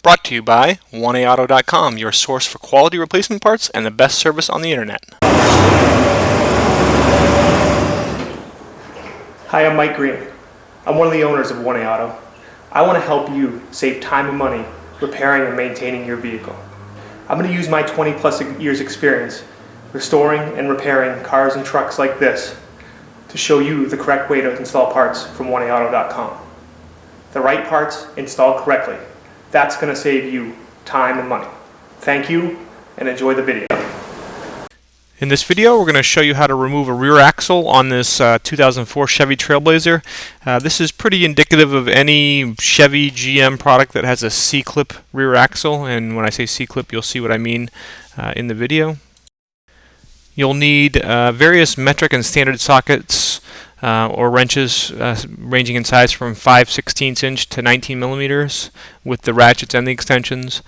Brought to you by 1AAuto.com, your source for quality replacement parts and the best service on the internet. Hi, I'm Mike Green. I'm one of the owners of 1A Auto. I want to help you save time and money repairing and maintaining your vehicle. I'm going to use my 20+ years experience restoring and repairing cars and trucks like this to show you the correct way to install parts from 1AAuto.com. The right parts installed correctly. That's going to save you time and money. Thank you and enjoy the video. In this video, we're going to show you how to remove a rear axle on this 2004 Chevy Trailblazer. This is pretty indicative of any Chevy GM product that has a C-clip rear axle, and when I say C-clip, you'll see what I mean in the video. You'll need various metric and standard sockets or wrenches ranging in size from 5/16 inch to 19 millimeters with the ratchets and the extensions,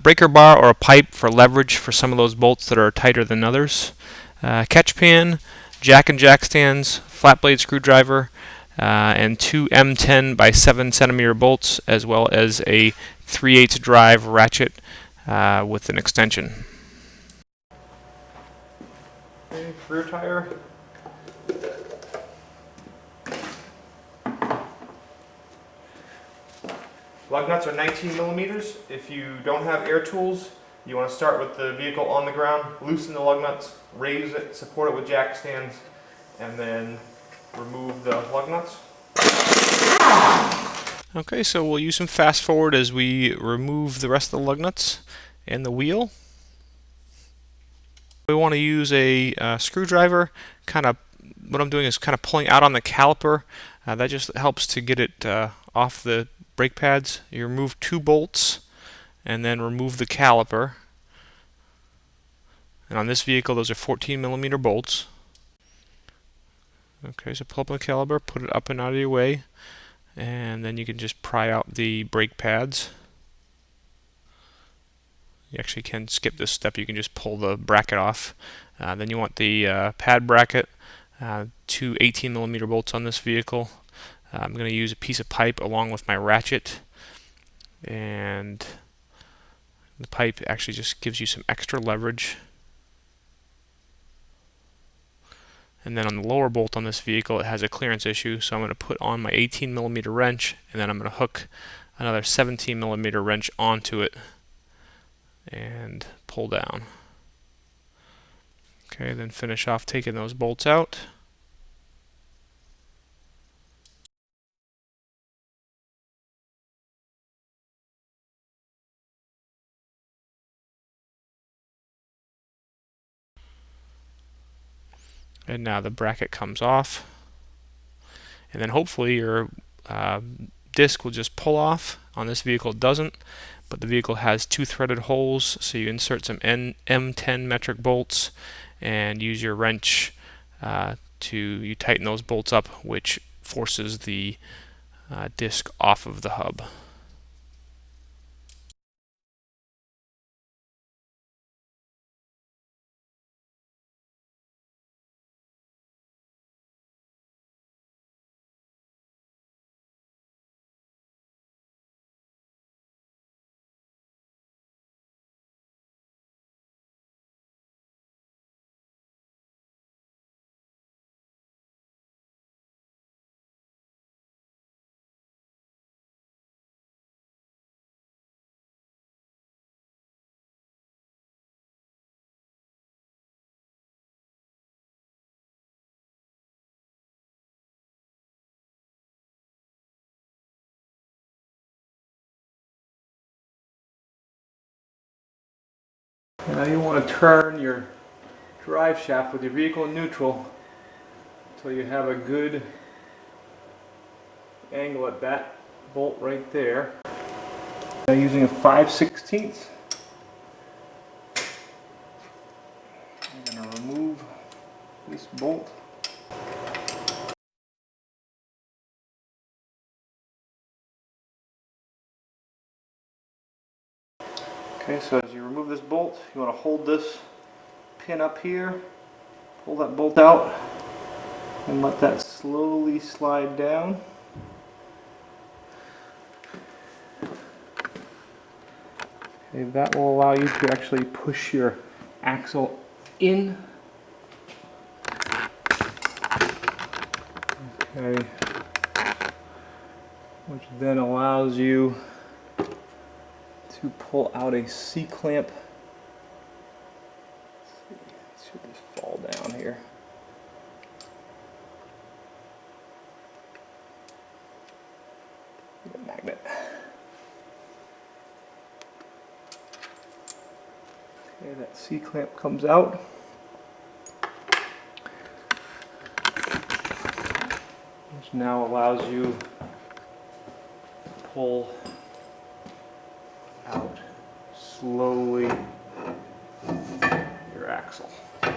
breaker bar or a pipe for leverage for some of those bolts that are tighter than others, catch pan, jack and jack stands, flat blade screwdriver, and two M10 by 7 centimeter bolts, as well as a 3/8 drive ratchet with an extension. Okay, rear tire. Lug nuts are 19 millimeters. If you don't have air tools, you want to start with the vehicle on the ground, loosen the lug nuts, raise it, support it with jack stands, and then remove the lug nuts. Okay, so we'll use some fast forward as we remove the rest of the lug nuts and the wheel. We want to use a screwdriver. What I'm doing is kind of pulling out on the caliper. That just helps to get it off the brake pads. You remove 2 bolts and then remove the caliper. And on this vehicle, those are 14 millimeter bolts. Okay, so pull up the caliper, put it up and out of your way, and then you can just pry out the brake pads. You actually can skip this step. You can just pull the bracket off. Then you want the pad bracket, 2 18 millimeter bolts on this vehicle. I'm going to use a piece of pipe along with my ratchet, and the pipe actually just gives you some extra leverage. And then on the lower bolt on this vehicle, it has a clearance issue, so I'm going to put on my 18 millimeter wrench, and then I'm going to hook another 17 millimeter wrench onto it and pull down. Okay, then finish off taking those bolts out. And now the bracket comes off, and then hopefully your disc will just pull off. On this vehicle it doesn't, but the vehicle has 2 threaded holes, so you insert some M10 metric bolts and use your wrench to tighten those bolts up, which forces the disc off of the hub. Now you want to turn your drive shaft with your vehicle in neutral until you have a good angle at that bolt right there. Now using a 5/16, I'm going to remove this bolt. Okay, so as you remove this bolt, you want to hold this pin up here, pull that bolt out, and let that slowly slide down. Okay, that will allow you to actually push your axle in. Okay, which then allows you to pull out a C-clamp. Should this fall down here? The magnet. Okay, that C-clamp comes out. Which now allows you to pull out slowly your axle. Okay.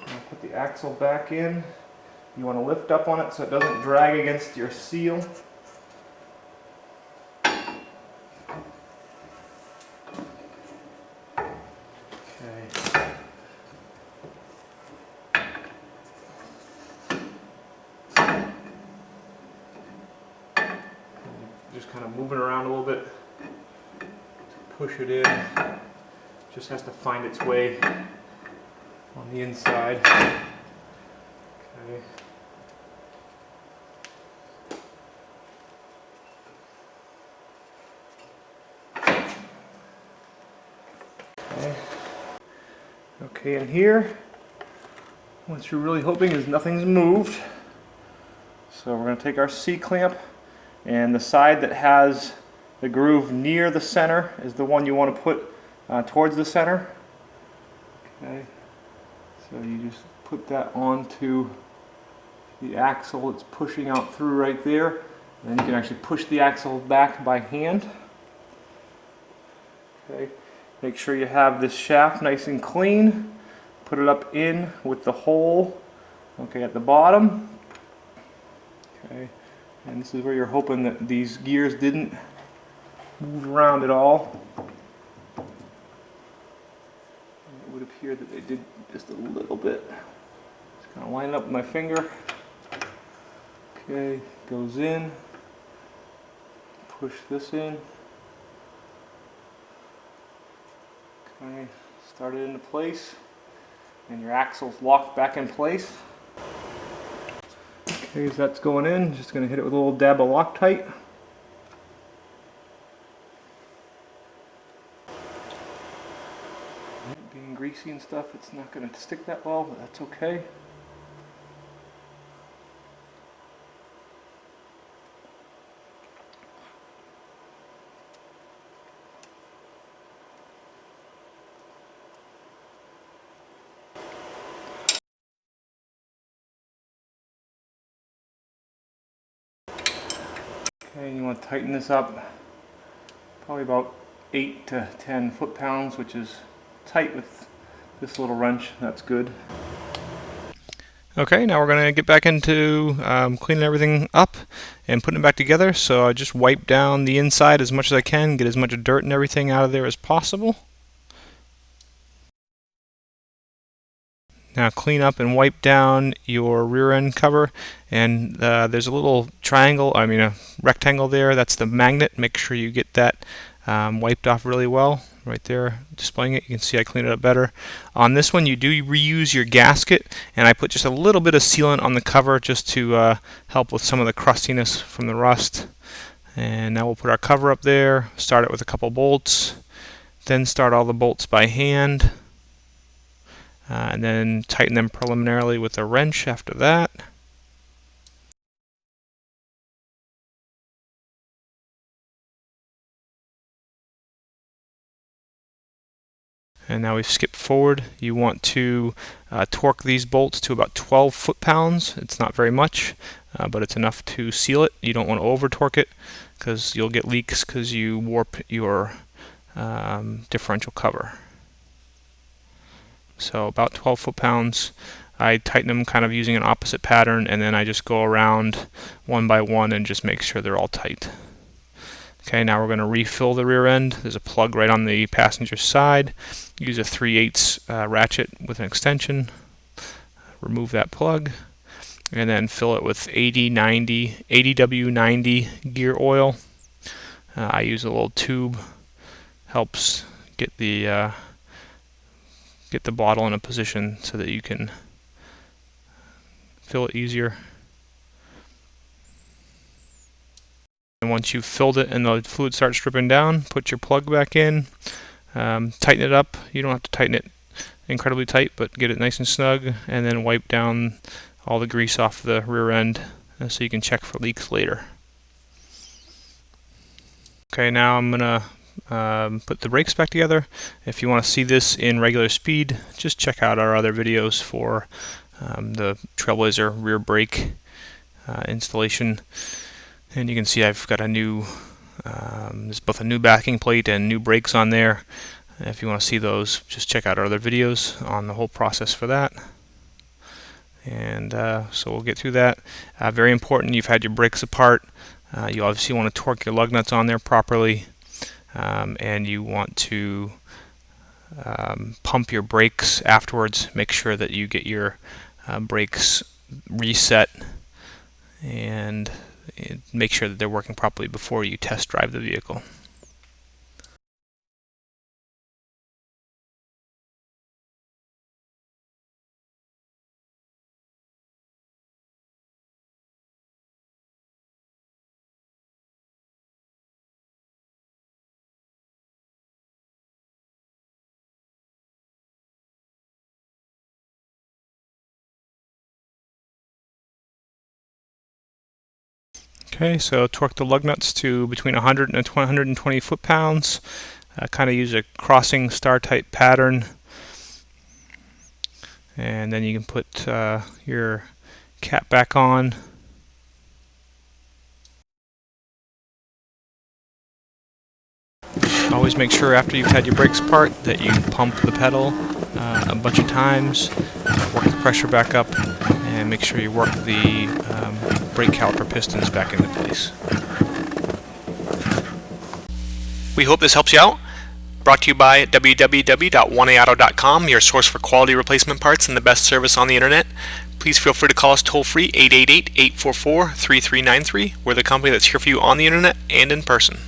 Now put the axle back in. You want to lift up on it so it doesn't drag against your seal. Just kind of moving around a little bit to push it in. Just has to find its way on the inside. Okay. Okay, and here, what you're really hoping is nothing's moved. So we're going to take our C-clamp, and the side that has the groove near the center is the one you want to put towards the center. Okay, so you just put that onto the axle. It's pushing out through right there. And then you can actually push the axle back by hand. Okay, make sure you have this shaft nice and clean. Put it up in with the hole, okay, at the bottom. Okay, and this is where you're hoping that these gears didn't move around at all. And it would appear that they did just a little bit. Just kind of line it up with my finger. Okay, goes in. Push this in. Okay, start it into place. And your axle's locked back in place. Okay, so that's going in. Just going to hit it with a little dab of Loctite. Being greasy and stuff, it's not going to stick that well, but that's okay. Okay, and you want to tighten this up probably about 8 to 10 foot-pounds, which is tight with this little wrench. That's good. Okay, now we're going to get back into cleaning everything up and putting it back together. So I just wipe down the inside as much as I can, get as much dirt and everything out of there as possible. Now clean up and wipe down your rear end cover, and there's a little a rectangle there. That's the magnet. Make sure you get that wiped off really well. Right there, displaying it. You can see I cleaned it up better. On this one, you do reuse your gasket, and I put just a little bit of sealant on the cover just to help with some of the crustiness from the rust. And now we'll put our cover up there, start it with a couple bolts, then start all the bolts by hand. And then tighten them preliminarily with a wrench after that. And now we've skipped forward. You want to torque these bolts to about 12 foot-pounds. It's not very much, but it's enough to seal it. You don't want to over-torque it because you'll get leaks because you warp your differential cover. So about 12 foot-pounds. I tighten them kind of using an opposite pattern, and then I just go around one by one and just make sure they're all tight. Okay, now we're going to refill the rear end. There's a plug right on the passenger side. Use a 3/8 ratchet with an extension. Remove that plug. and then fill it with 80W90 gear oil. I use a little tube, helps get the bottle in a position so that you can fill it easier. And once you've filled it and the fluid starts dripping down, put your plug back in, tighten it up. You don't have to tighten it incredibly tight, but get it nice and snug, and then wipe down all the grease off the rear end so you can check for leaks later. Okay, now I'm gonna put the brakes back together. If you want to see this in regular speed, just check out our other videos for the Trailblazer rear brake installation. And you can see I've got a new, there's both a new backing plate and new brakes on there. If you want to see those, just check out our other videos on the whole process for that. And so we'll get through that. Very important, you've had your brakes apart. You obviously want to torque your lug nuts on there properly. And you want to pump your brakes afterwards. Make sure that you get your brakes reset and make sure that they're working properly before you test drive the vehicle. Okay, so torque the lug nuts to between 100 and 120 foot-pounds. Kind of use a crossing star type pattern, and then you can put your cap back on. Always make sure after you've had your brakes apart that you pump the pedal a bunch of times, work the pressure back up, and make sure you work the brake caliper pistons back into place. We hope this helps you out. Brought to you by www.1aauto.com, your source for quality replacement parts and the best service on the internet. Please feel free to call us toll-free 888-844-3393. We're the company that's here for you on the internet and in person.